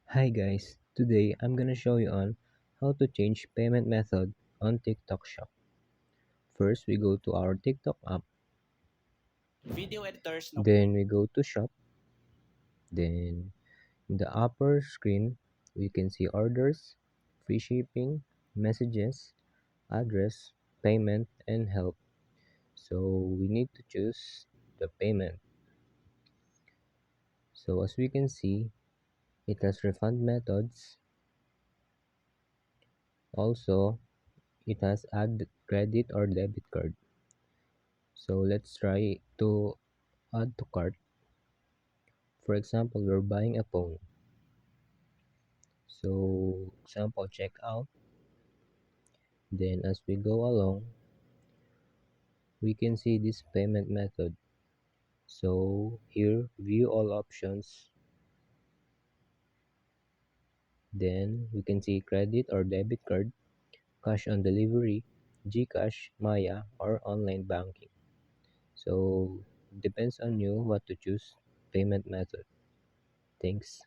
Hi guys, today I'm gonna show you on how to change payment method on TikTok Shop. First we go to our TikTok app, Video editors, no. then we go to shop, then in the upper screen we can see orders, free shipping, messages, address, payment, and help. So we need to choose the payment. So as we can see, it has refund methods. Also, it has add credit or debit card. So let's try to add to cart. For example, we're buying a phone. So example checkout. Then as we go along, we can see this payment method. So here view all options. Then we can see credit or debit card, cash on delivery, GCash, Maya, or online banking. So depends on you what to choose payment method. Thanks.